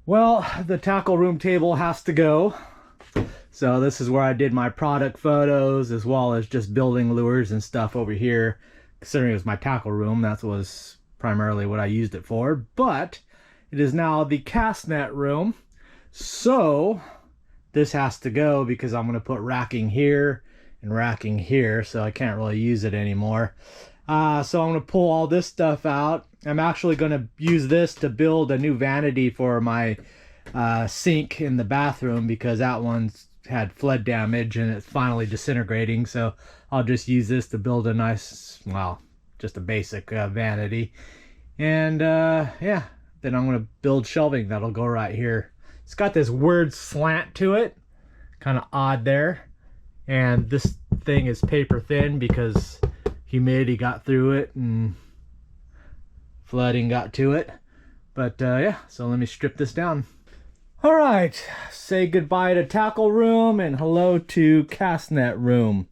Well, the tackle room table has to go. So this is where I did my product photos as well as just building lures and stuff over here. Considering it was my tackle room, that was primarily what I used it for. But it is now the cast net room. So this has to go because I'm going to put racking here and racking here. So I can't really use it anymore. So I'm going to pull all this stuff out. I'm actually going to use this to build a new vanity for my sink in the bathroom because that one's had flood damage and it's finally disintegrating. So I'll just use this to build a nice, well, just a basic vanity. And yeah, then I'm going to build shelving that'll go right here. It's got this weird slant to it, kind of odd there. And this thing is paper thin because humidity got through it and flooding got to it. But yeah, so let me strip this down. All right, say goodbye to tackle room and hello to cast net room.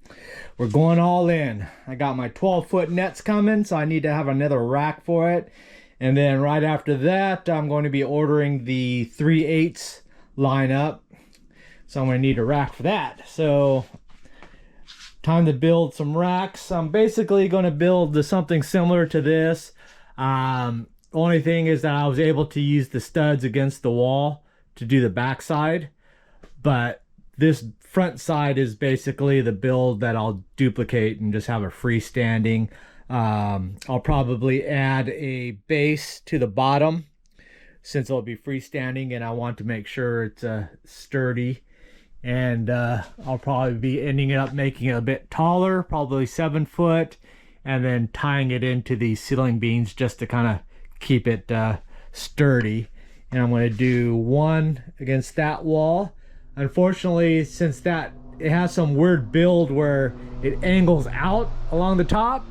We're going all in. I got my 12-foot nets coming, so I need to have another rack for it. And then right after that, I'm going to be ordering the 3/8 lineup. So I'm going to need a rack for that. So time to build some racks. I'm basically going to build something similar to this. Only thing is that I was able to use the studs against the wall to do the back side, but this front side is basically the build that I'll duplicate and just have a freestanding. I'll probably add a base to the bottom since it'll be freestanding and I want to make sure it's sturdy. And I'll probably be ending up making it a bit taller, probably 7 foot, and then tying it into these ceiling beams just to kind of keep it sturdy. And I'm going to do one against that wall. Unfortunately, since that it has some weird build where it angles out along the top,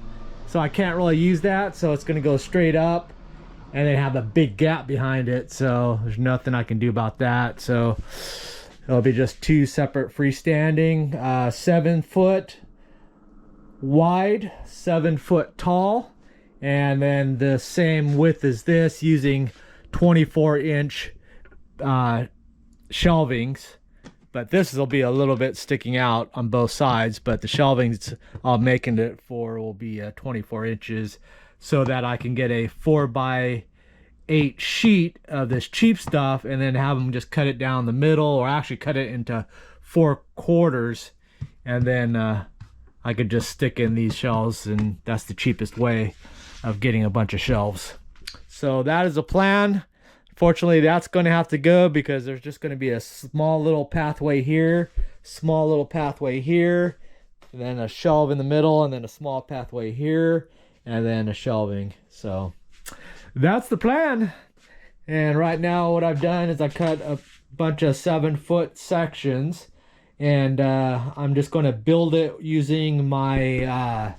so I can't really use that. So it's going to go straight up and then have a big gap behind it. So there's nothing I can do about that. So it'll be just two separate freestanding, 7 foot wide, 7 foot tall, and then the same width as this using 24-inch shelvings. But this will be a little bit sticking out on both sides, but the shelvings I'm making it for will be 24 inches so that I can get a 4x8 sheet of this cheap stuff and then have them just cut it down the middle, or actually cut it into 4 quarters, and then I could just stick in these shelves, and that's the cheapest way of getting a bunch of shelves. So that is a plan. Fortunately, that's going to have to go because there's just going to be a small little pathway here, small little pathway here, and then a shelf in the middle, and then a small pathway here, and then a shelving. So that's the plan. And right now what I've done is I cut a bunch of 7-foot sections, and I'm just going to build it using my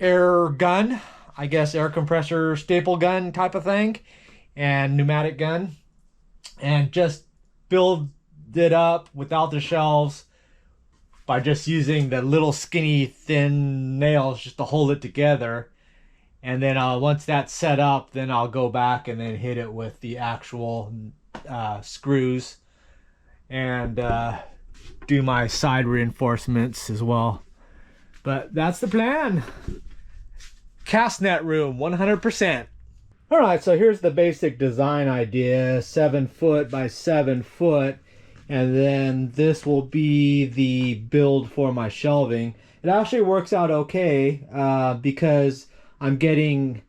air gun, I guess, air compressor staple gun type of thing, and pneumatic gun, and just build it up without the shelves by just using the little skinny thin nails just to hold it together. And then once that's set up, then I'll go back and then hit it with the actual screws and do my side reinforcements as well. But that's the plan. Cast net room, 100%. All right, so here's the basic design idea, 7 foot by 7 foot. And then this will be the build for my shelving. It actually works out okay because I'm getting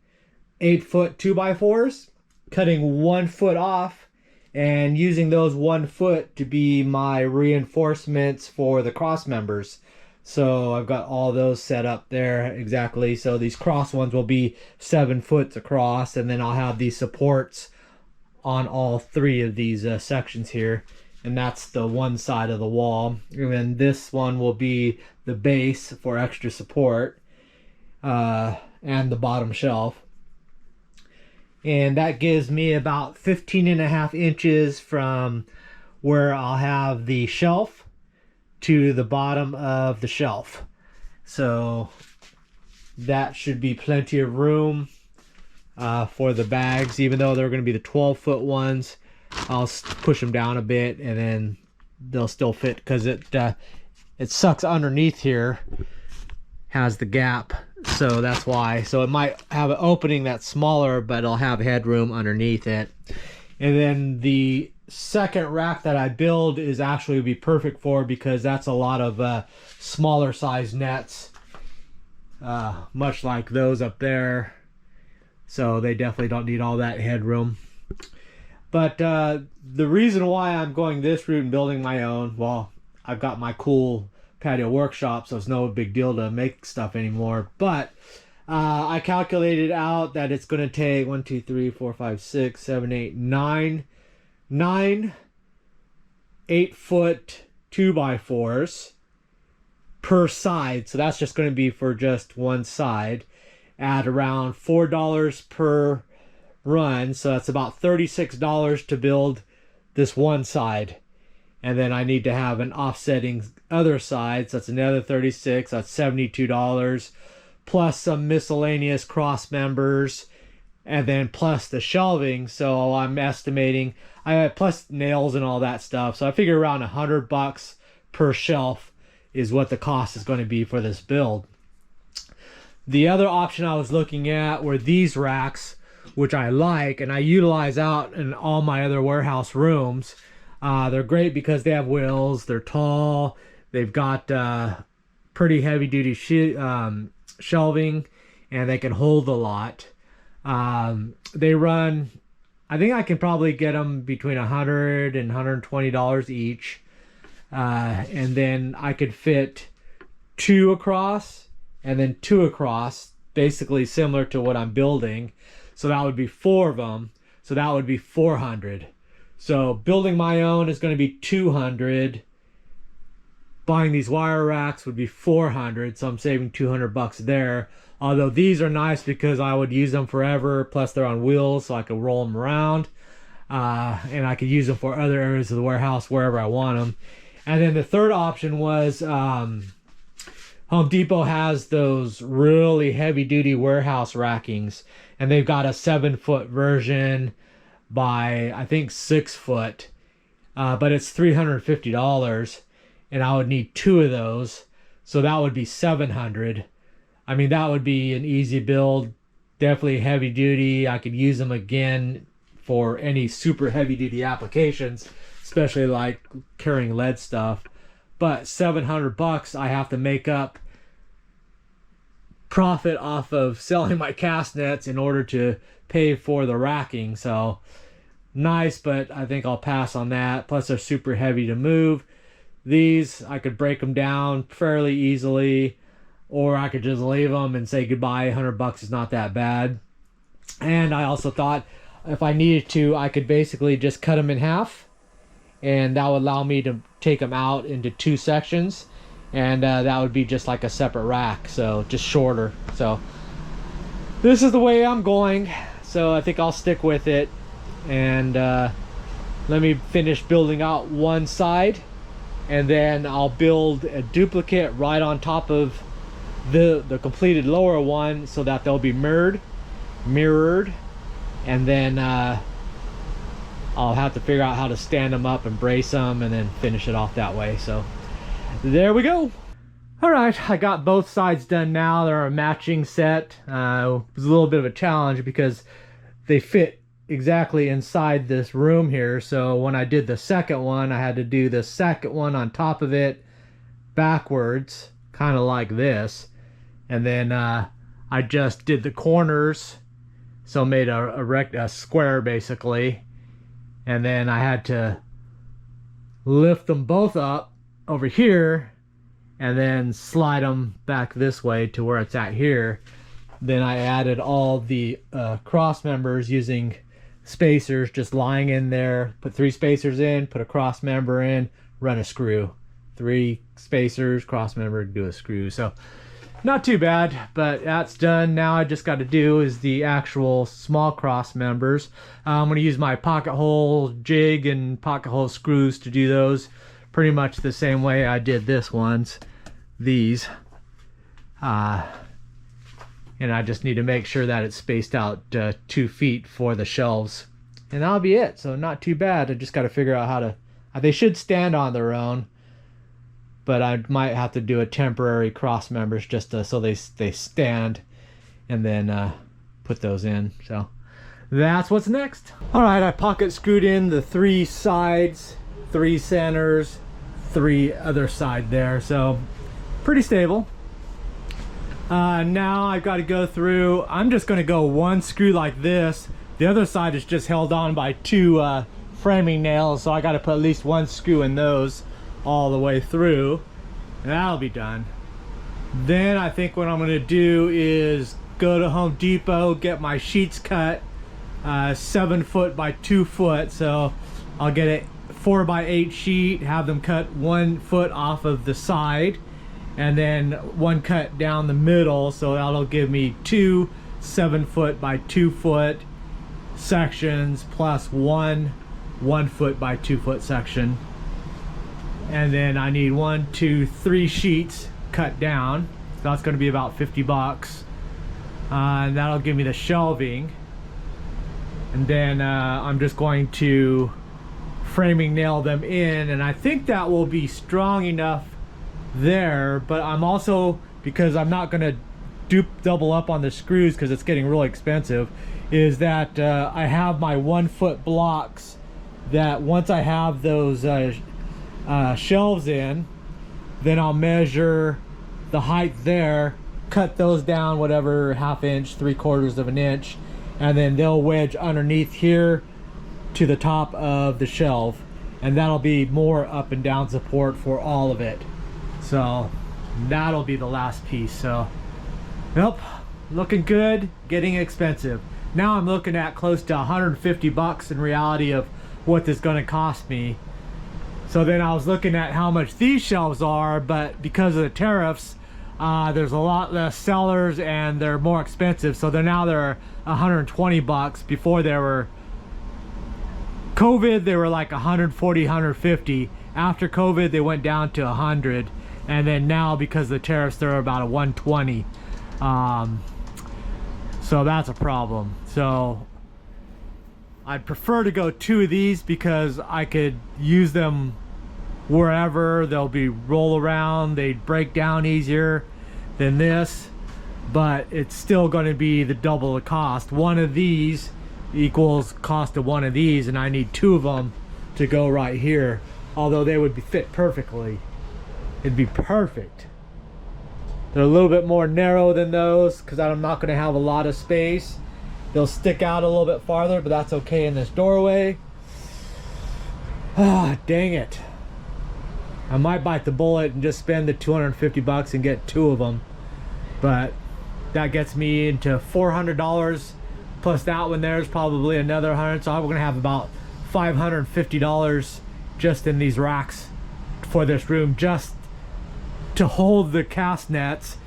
8-foot 2x4s, cutting 1 foot off and using those 1 foot to be my reinforcements for the cross members. So I've got all those set up there exactly. So these cross ones will be 7 foot across, and then I'll have these supports on all 3 of these sections here. And that's the one side of the wall. And then this one will be the base for extra support and the bottom shelf. And that gives me about 15.5 inches from where I'll have the shelf to the bottom of the shelf. So that should be plenty of room for the bags. Even though they're going to be the 12-foot ones, I'll push them down a bit and then they'll still fit, because it sucks underneath here, has the gap, so that's why. So it might have an opening that's smaller, but it'll have headroom underneath it. And then the second rack that I build is actually be perfect for, because that's a lot of smaller size nets, much like those up there, so they definitely don't need all that headroom. But the reason why I'm going this route and building my own, well, I've got my cool patio workshop, so it's no big deal to make stuff anymore. But I calculated out that it's going to take 1, 2, 3, 4, 5, 6, 7, 8, 9 8-foot 2x4s per side. So that's just going to be for just one side, at around $4 per run. So that's about $36 to build this one side. And then I need to have an offsetting other side, so that's another $36. That's $72, plus some miscellaneous cross members, and then plus the shelving. So I'm estimating, plus nails and all that stuff. So I figure around $100 per shelf is what the cost is going to be for this build. The other option I was looking at were these racks, which I like and I utilize out in all my other warehouse rooms. They're great because they have wheels, they're tall, they've got pretty heavy duty shelving, and they can hold a lot. They run, I think I can probably get them between $100 and $120 each. And then I could fit 2 across and then 2 across, basically similar to what I'm building. So that would be 4 of them. So that would be $400. So building my own is going to be $200. Buying these wire racks would be $400. So I'm saving $200 there. Although these are nice because I would use them forever. Plus they're on wheels, so I could roll them around. And I could use them for other areas of the warehouse wherever I want them. And then the third option was Home Depot has those really heavy duty warehouse rackings. And they've got a 7-foot version by I think 6 foot, but it's $350, and I would need 2 of those, so that would be $700. I mean, that would be an easy build, definitely heavy duty. I could use them again for any super heavy duty applications, especially like carrying lead stuff. But $700 I have to make up profit off of selling my cast nets in order to pay for the racking. So nice, but I think I'll pass on that. Plus they're super heavy to move. These I could break them down fairly easily, or I could just leave them and say goodbye. $100 is not that bad. And I also thought if I needed to, I could basically just cut them in half, and that would allow me to take them out into 2 sections, and that would be just like a separate rack, so just shorter. So this is the way I'm going, so I think I'll stick with it. And let me finish building out one side, and then I'll build a duplicate right on top of the completed lower one, so that they'll be mirrored, and then I'll have to figure out how to stand them up and brace them and then finish it off that way. So there we go. All right, I got both sides done now. They're a matching set. It was a little bit of a challenge because they fit exactly inside this room here. So when I did the second one, I had to do the second one on top of it backwards, kind of like this. And then I just did the corners, so made a square basically. And then I had to lift them both up over here and then slide them back this way to where it's at here. Then I added all the cross members using spacers, just lying in there. Put 3 spacers in, put a cross member in, run a screw. 3 spacers, cross member, do a screw. So not too bad, but that's done. Now I just got to do is the actual small cross members. I'm going to use my pocket hole jig and pocket hole screws to do those pretty much the same way I did these. And and I just need to make sure that it's spaced out 2 feet for the shelves, and that'll be it. So not too bad. I just got to figure out how to, they should stand on their own, but I might have to do a temporary cross members just so they stand, and then put those in. So that's what's next. All right, I pocket screwed in the 3 sides, 3 centers, 3 other side there, so pretty stable. Now I've got to go through, I'm just going to go 1 screw like this. The other side is just held on by 2 framing nails, so I got to put at least 1 screw in those all the way through, and that'll be done. Then I think what I'm going to do is go to Home Depot, get my sheets cut 7 foot by 2 foot, so I'll get a 4x8 sheet, have them cut 1 foot off of the side, and then 1 cut down the middle, so that'll give me 2 7 foot by 2 foot sections plus 1 1 foot by 2 foot section. And then I need 1, 2, 3 sheets cut down, so that's going to be about 50 bucks, and that'll give me the shelving. And then I'm just going to framing nail them in, and I think that will be strong enough there. But I'm also, because I'm not going to double up on the screws because it's getting really expensive, is that I have my 1 foot blocks that once I have those shelves in, then I'll measure the height there, cut those down whatever, 1/2 inch, 3/4 of an inch, and then they'll wedge underneath here to the top of the shelf, and that'll be more up and down support for all of it. So that'll be the last piece. So yep, looking good, getting expensive. Now I'm looking at close to 150 bucks in reality of what this is going to cost me. So then I was looking at how much these shelves are, but because of the tariffs, there's a lot less sellers and they're more expensive. So they're 120 bucks. Before they were COVID, they were like 140, 150. After COVID, they went down to 100, and then now because of the tariffs, they're about a 120. So that's a problem. So I'd prefer to go 2 of these because I could use them wherever. They'll be roll around, they break down easier than this, but it's still going to be the double the cost. 1 of these equals cost of 1 of these, and I need 2 of them to go right here, although they would fit perfectly. It'd be perfect. They're a little bit more narrow than those because I'm not going to have a lot of space. They'll stick out a little bit farther, but that's okay in this doorway. Ah, dang it. I might bite the bullet and just spend the 250 bucks and get 2 of them, but that gets me into $400, plus that one there's probably another 100, so I'm gonna have about $550 just in these racks for this room, just to hold the cast nets,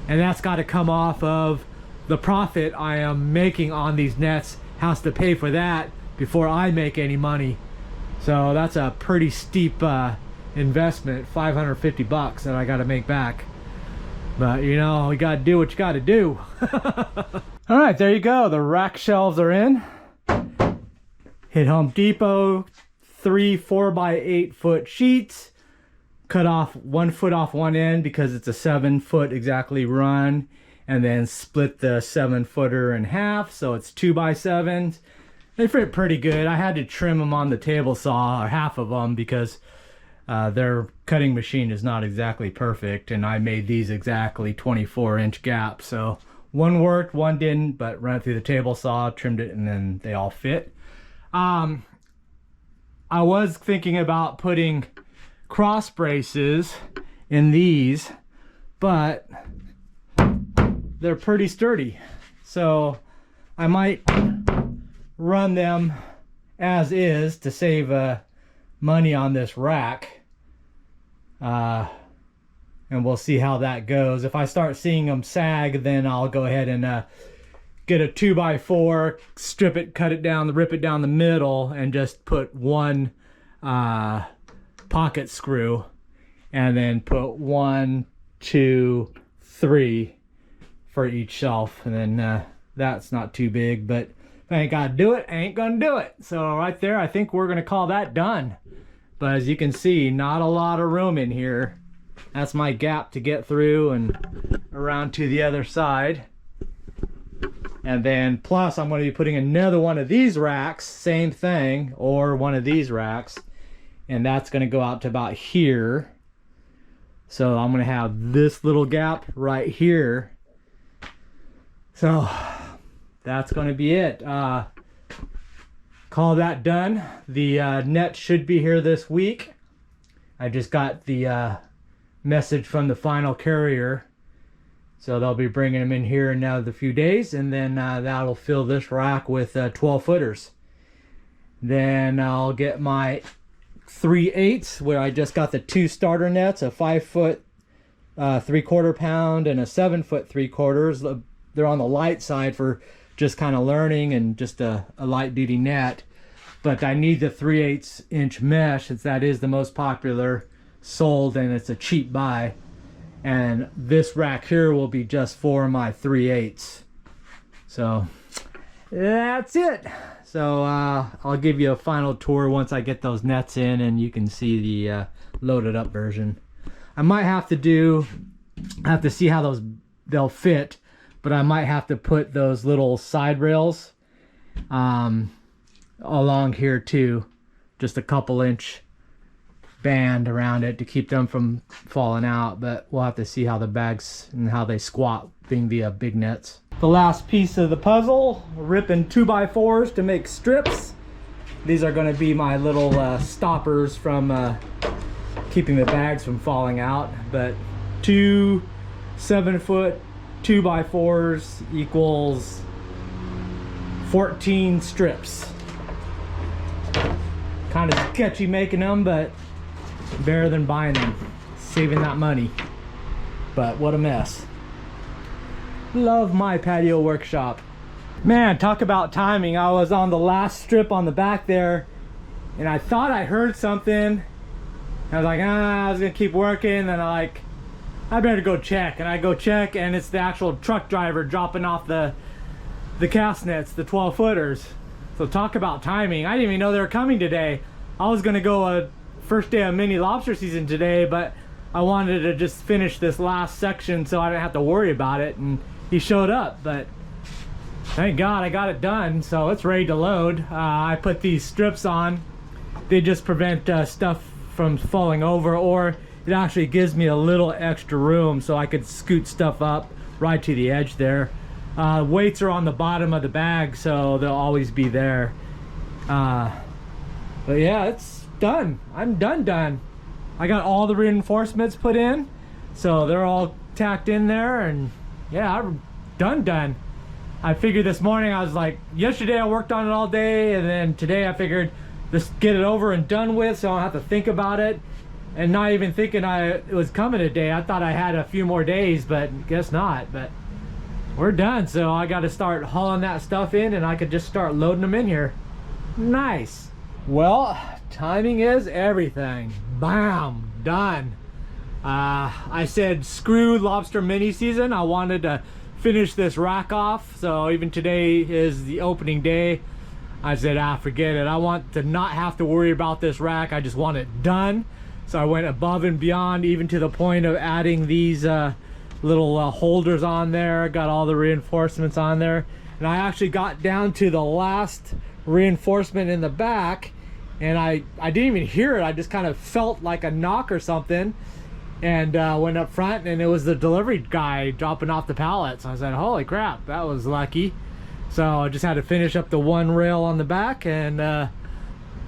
and that's got to come off of the profit I am making on these nets. Has to pay for that before I make any money. So that's a pretty steep investment, 550 bucks that I got to make back. But you know, you got to do what you got to do. All right, there you go. The rack shelves are in. Hit Home Depot, 3 4x8 foot sheets. Cut off 1 foot off one end because it's a 7 foot exactly run, and then split the 7 footer in half, so it's 2x7s. They fit pretty good. I had to trim them on the table saw, or half of them, because their cutting machine is not exactly perfect, and I made these exactly 24-inch gaps. So 1 worked, 1 didn't, but ran through the table saw, trimmed it, and then they all fit. I was thinking about putting cross braces in these, but they're pretty sturdy, so I might run them as is to save money on this rack, and we'll see how that goes. If I start seeing them sag, then I'll go ahead and get a 2x4, strip it, cut it down, rip it down the middle, and just put 1 pocket screw, and then put 1, 2, 3 for each shelf. And then that's not too big, but if I ain't gotta do it, I ain't gonna do it. So right there, I think we're gonna call that done. But as you can see, not a lot of room in here. That's my gap to get through and around to the other side. And then plus I'm going to be putting another one of these racks, same thing, or one of these racks, and that's going to go out to about here. So I'm going to have this little gap right here. So that's going to be it. Call that done. The net should be here this week. I just got the message from the final carrier, so they'll be bringing them in here in another few days, and then that'll fill this rack with 12 footers. Then I'll get my 3/8, where I just got the 2 starter nets, a 5 foot 3/4 pound and a 7 foot 3/4. They're on the light side for just kind of learning and just a light duty net, but I need the 3/8 inch mesh, since that is the most popular sold and it's a cheap buy. And this rack here will be just for my 3/8. So that's it. So I'll give you a final tour once I get those nets in and you can see the loaded up version. I might have to see how they'll fit, but I might have to put those little side rails along here too, just a couple inch band around it to keep them from falling out. But we'll have to see how the bags and how they squat being the big nets. The last piece of the puzzle, ripping 2x4s to make strips. These are going to be my little stoppers from keeping the bags from falling out. But 2 7 foot 2x4s equals 14 strips. Kind of sketchy making them, but better than buying them, saving that money. But what a mess. Love my patio workshop. Man, talk about timing. I was on the last strip on the back there and I thought I heard something. I was like, I was gonna keep working, and I better go check. And I go check, and it's the actual truck driver dropping off the cast nets, the 12 footers. So talk about timing. I didn't even know they were coming today. I was gonna go first day of mini lobster season today, but I wanted to just finish this last section so I didn't have to worry about it, and he showed up. But thank God I got it done, so it's ready to load. I put these strips on. They just prevent stuff from falling over, or it actually gives me a little extra room so I could scoot stuff up right to the edge there. Weights are on the bottom of the bag, so they'll always be there. But yeah, it's done. I'm done. I got all the reinforcements put in, so they're all tacked in there, and yeah, I'm done. I figured this morning, I was like, yesterday I worked on it all day, and then today I figured just get it over and done with so I don't have to think about it, and not even thinking it was coming today. I thought I had a few more days, but guess not. But we're done, so I got to start hauling that stuff in, and I could just start loading them in here. Nice. Well, timing is everything. Bam, done. I said screw lobster mini season. I wanted to finish this rack off, so even today is the opening day. I said, forget it. I want to not have to worry about this rack. I just want it done. So I went above and beyond, even to the point of adding these little holders on there. Got all the reinforcements on there, and I actually got down to the last reinforcement in the back, and I didn't even hear it. I just kind of felt like a knock or something, and went up front, and it was the delivery guy dropping off the pallets. I said, holy crap, that was lucky. So I just had to finish up the one rail on the back and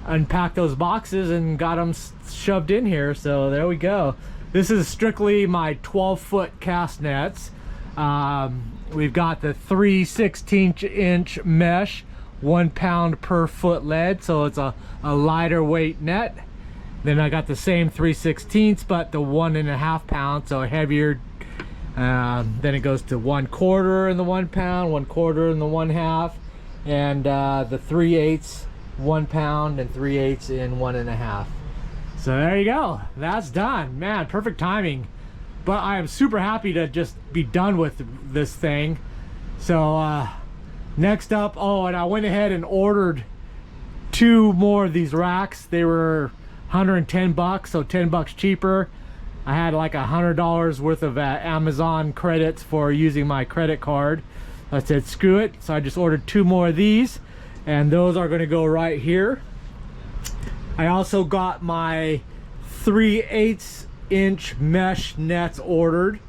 unpack those boxes and got them shoved in here. So there we go. This is strictly my 12-foot cast nets. We've got the 3/16 inch mesh, 1 pound per foot lead, so it's a lighter weight net. Then I got the same 3/16, but the 1.5 pound, so heavier. Then it goes to 1/4 in the 1 pound, 1/4 in the 1/2, and the 3/8 1 pound and 3/8 in 1.5. So there you go. That's done. Man, perfect timing. but I am super happy to just be done with this thing. So next up, oh, and I went ahead and ordered 2 more of these racks. They were 110 bucks, so 10 bucks cheaper. I had like $100 worth of Amazon credits for using my credit card. I said screw it, so I just ordered 2 more of these, and those are going to go right here. I also got my 3/8 inch mesh nets ordered.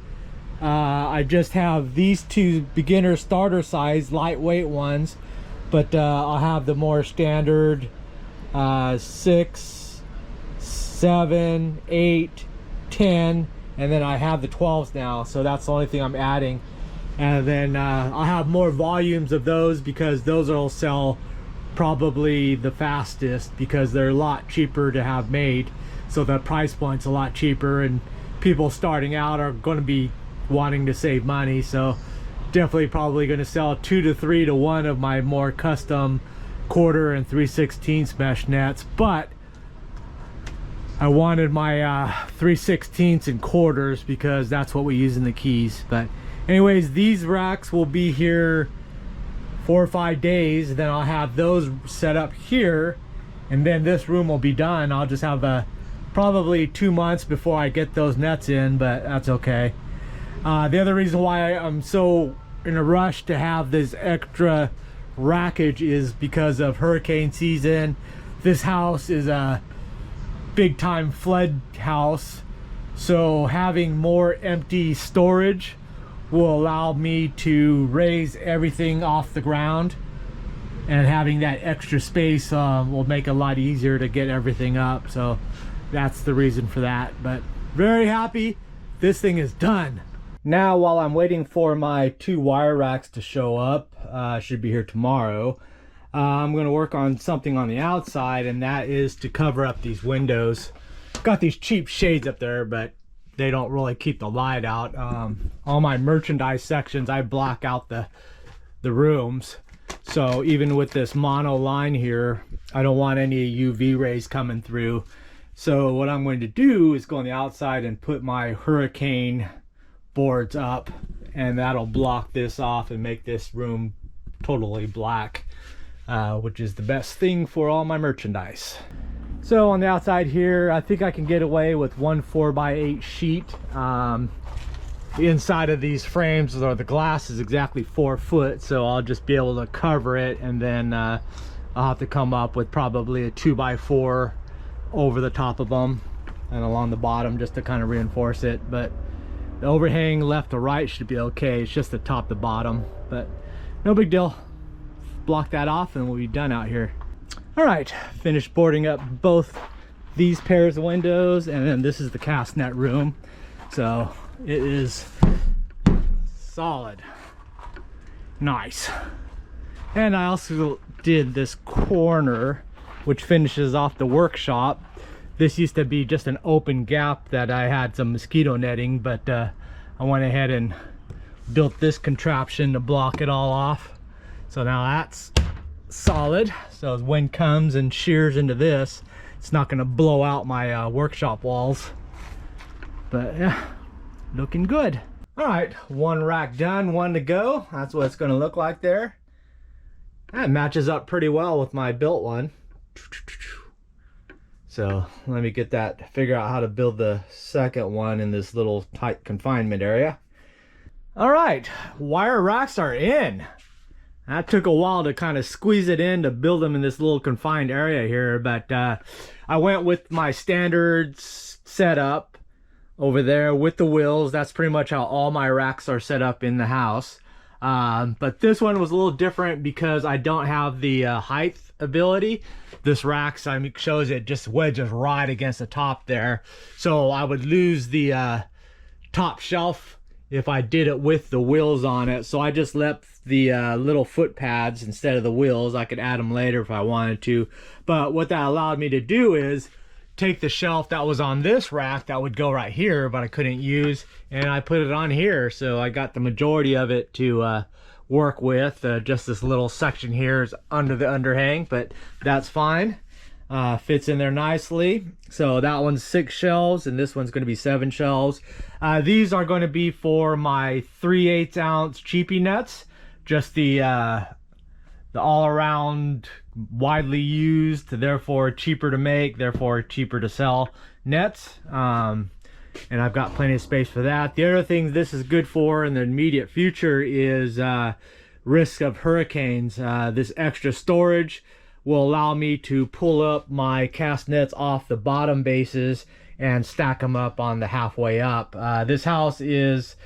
I just have these 2 beginner starter size lightweight ones, but I'll have the more standard 6, 7, 8, 10, and then I have the 12s now, so that's the only thing I'm adding. And then I'll have more volumes of those because those will sell probably the fastest because they're a lot cheaper to have made, so the price point's a lot cheaper, and people starting out are going to be wanting to save money, so definitely probably going to sell 2 to 3 to 1 of my more custom 1/4 and 3/16 mesh nets. But I wanted my 3/16 and 1/4s because that's what we use in the Keys. But anyways, these racks will be here 4 or 5 days, then I'll have those set up here, and then this room will be done. I'll just have probably 2 months before I get those nets in, but that's okay. The other reason why I'm so in a rush to have this extra rackage is because of hurricane season. This house is a big time flood house, so having more empty storage will allow me to raise everything off the ground, and having that extra space will make it a lot easier to get everything up. So that's the reason for that. But very happy this thing is done. Now, while I'm waiting for my 2 wire racks to show up, should be here tomorrow, I'm going to work on something on the outside, and that is to cover up these windows. Got these cheap shades up there, but they don't really keep the light out. All my merchandise sections, I block out the rooms, so even with this mono line here, I don't want any UV rays coming through. So what I'm going to do is go on the outside and put my hurricane boards up, and that'll block this off and make this room totally black, which is the best thing for all my merchandise. So on the outside here, I think I can get away with 1 4x8 sheet. The inside of these frames, or the glass, is exactly 4 foot, so I'll just be able to cover it, and then I'll have to come up with probably a 2x4 over the top of them and along the bottom just to kind of reinforce it. But the overhang left to right should be okay. It's just the top to bottom, but no big deal. Block that off and we'll be done out here. All right, finished boarding up both these pairs of windows, and then this is the cast net room. So it is solid, nice. And I also did this corner, which finishes off the workshop. This used to be just an open gap that I had some mosquito netting, but I went ahead and built this contraption to block it all off. So now that's solid, so as wind comes and shears into this, it's not going to blow out my workshop walls. But yeah, looking good. All right, 1 rack done, 1 to go. That's what it's going to look like there. That matches up pretty well with my built one. So let me get that, figure out how to build the second one in this little tight confinement area. All right, wire racks are in. That took a while to kind of squeeze it in to build them in this little confined area here, but I went with my standard setup over there with the wheels. That's pretty much how all my racks are set up in the house. But this one was a little different because I don't have the height ability. This rack shows it just wedges right against the top there, so I would lose the top shelf if I did it with the wheels on it. So I just left the little foot pads instead of the wheels. I could add them later if I wanted to, but what that allowed me to do is take the shelf that was on this rack that would go right here but I couldn't use, and I put it on here, so I got the majority of it to work with. Just this little section here is under the underhang, but that's fine. fits in there nicely. So that one's 6 shelves and this one's going to be 7 shelves. These are going to be for my 3/8 ounce cheapy nets, just the all around widely used, therefore cheaper to make, therefore cheaper to sell nets. And I've got plenty of space for that. The other thing this is good for in the immediate future is risk of hurricanes. This extra storage will allow me to pull up my cast nets off the bottom bases and stack them up on the halfway up. This house is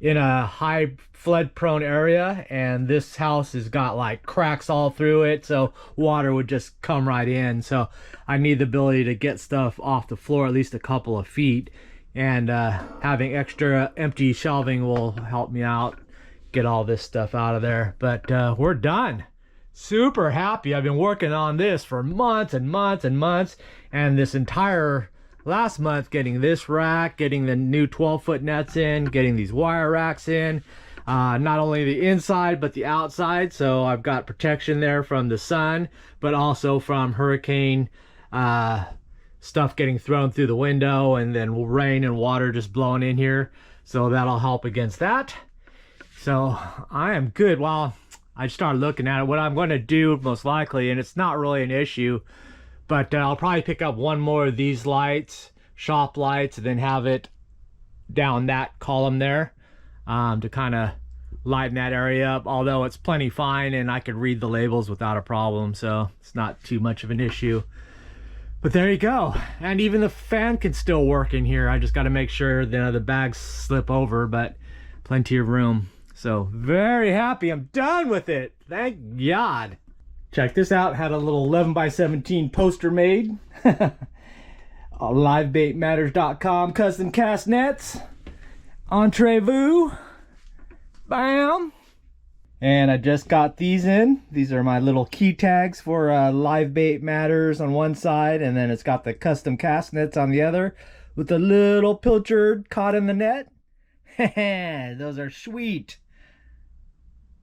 in a high flood prone area, and this house has got like cracks all through it, so water would just come right in. So I need the ability to get stuff off the floor at least a couple of feet, and having extra empty shelving will help me out get all this stuff out of there. But we're done. Super happy. I've been working on this for months and months and months, and this entire last month getting this rack, getting the new 12-foot nets in, getting these wire racks in, not only the inside but the outside, so I've got protection there from the sun but also from hurricane stuff getting thrown through the window, and then rain and water just blowing in here, so that'll help against that. So I am good. Well, I started looking at it. What I'm going to do most likely, and it's not really an issue, but I'll probably pick up one more of these lights, shop lights, and then have it down that column there to kind of lighten that area up, although it's plenty fine and I could read the labels without a problem, so it's not too much of an issue. But there you go. And even the fan can still work in here. I just got to make sure the bags slip over, but plenty of room. So very happy. I'm done with it. Thank God. Check this out. Had a little 11x17 poster made. AllAboutTheBaitPhotos.com custom cast nets. Entrez-vous. Bam. And I just got these in. These are my little key tags for Live Bait Matters on one side, and then it's got the custom cast nets on the other with a little pilchard caught in the net. Those are sweet.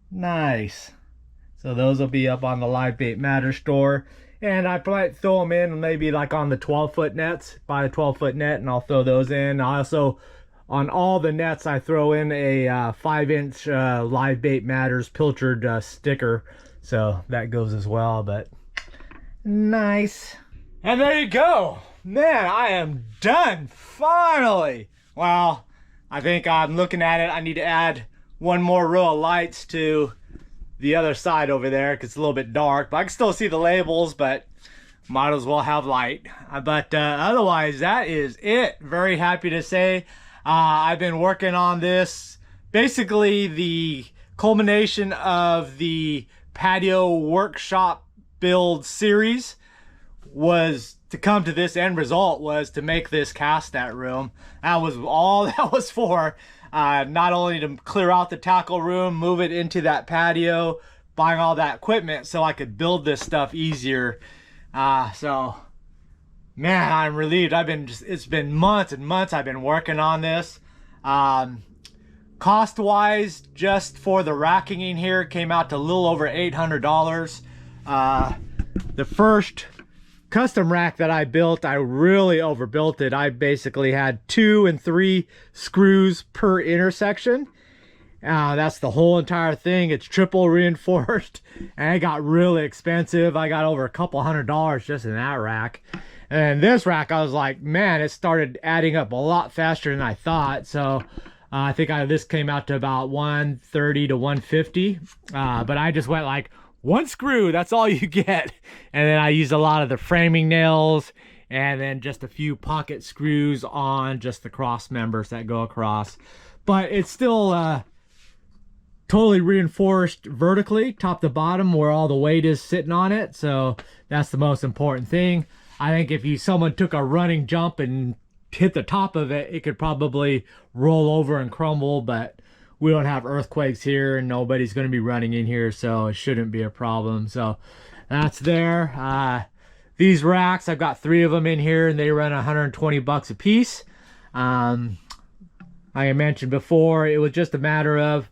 Nice. So those will be up on the Live Bait Matters store, and I might throw them in maybe like on the 12-foot nets. Buy a 12-foot net and I'll throw those in. I also, on all the nets, I throw in a 5-inch Live Bait Matters pilchard sticker, so that goes as well. But nice. And there you go. Man, I am done finally. Well, I think I'm looking at it, I need to add one more row of lights to the other side over there because it's a little bit dark, but I can still see the labels, but might as well have light. But otherwise, that is it. Very happy to say I've been working on this. Basically, the culmination of the patio workshop build series was to come to this end result, was to make this cast net room. That was all that was for. Not only to clear out the tackle room, move it into that patio, buying all that equipment so I could build this stuff easier. So man, I'm relieved. It's been months and months I've been working on this. Cost wise, just for the racking in here, came out to a little over $800. The first custom rack that I built, I really overbuilt it. I basically had 2 and 3 screws per intersection. That's the whole entire thing. It's triple reinforced, and it got really expensive. I got over a couple $100 just in that rack. And this rack, I was like, man, it started adding up a lot faster than I thought. So I think this came out to about $130 to $150. But I just went like, 1 screw, that's all you get. And then I used a lot of the framing nails and then just a few pocket screws on just the cross members that go across. But it's still totally reinforced vertically, top to bottom, where all the weight is sitting on it. So that's the most important thing. I think if someone took a running jump and hit the top of it, it could probably roll over and crumble, but we don't have earthquakes here and nobody's going to be running in here, so it shouldn't be a problem. So that's there. These racks, I've got 3 of them in here, and they run 120 bucks a piece. Like I mentioned before, it was just a matter of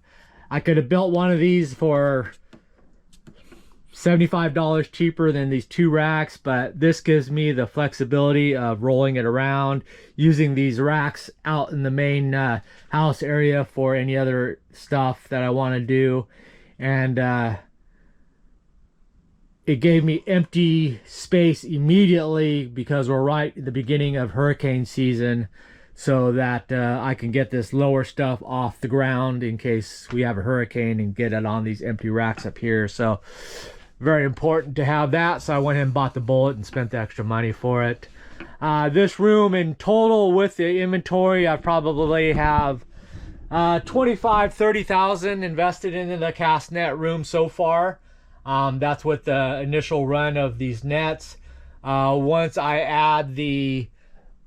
I could have built one of these for $75 cheaper than these 2 racks, but this gives me the flexibility of rolling it around, using these racks out in the main house area for any other stuff that I want to do. And it gave me empty space immediately because we're right at the beginning of hurricane season, so that I can get this lower stuff off the ground in case we have a hurricane and get it on these empty racks up here. So very important to have that. So I went ahead and bought the bullet and spent the extra money for it. This room in total with the inventory, I probably have 25-30,000 invested in the cast net room so far. That's with the initial run of these nets. Once I add the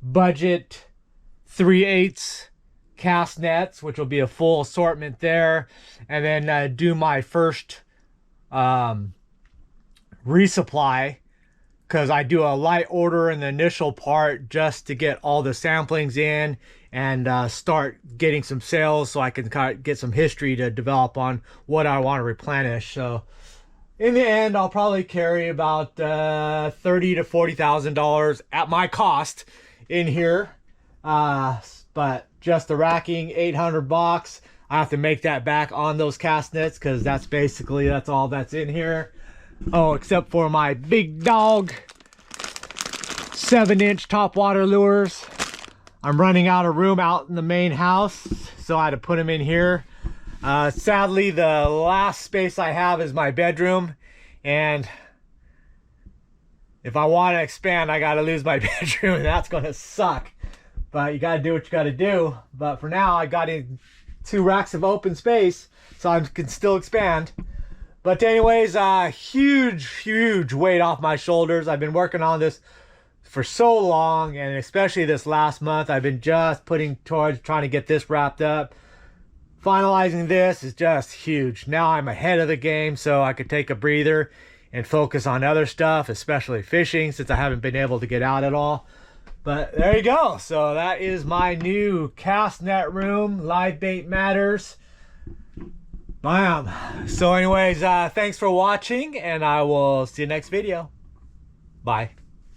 budget 3/8 cast nets, which will be a full assortment there, and then do my first resupply, because I do a light order in the initial part just to get all the samplings in and start getting some sales, so I can get some history to develop on what I want to replenish. So in the end, I'll probably carry about $30,000 to $40,000 at my cost in here. But just the racking, $800. I have to make that back on those cast nets, because that's all that's in here. Oh, except for my big dog 7-inch topwater lures. I'm running out of room out in the main house, so I had to put them in here. Sadly, the last space I have is my bedroom, and if I want to expand, I got to lose my bedroom, and that's going to suck. But you got to do what you got to do. But for now, I got in 2 racks of open space, so I can still expand. But anyways, huge weight off my shoulders. I've been working on this for so long, and especially this last month, I've been just putting towards trying to get this wrapped up. Finalizing this is just huge. Now I'm ahead of the game, so I could take a breather and focus on other stuff, especially fishing, since I haven't been able to get out at all. But there you go. So that is my new cast net room. Live bait matters. Bam. So anyways, thanks for watching, and I will see you next video. Bye.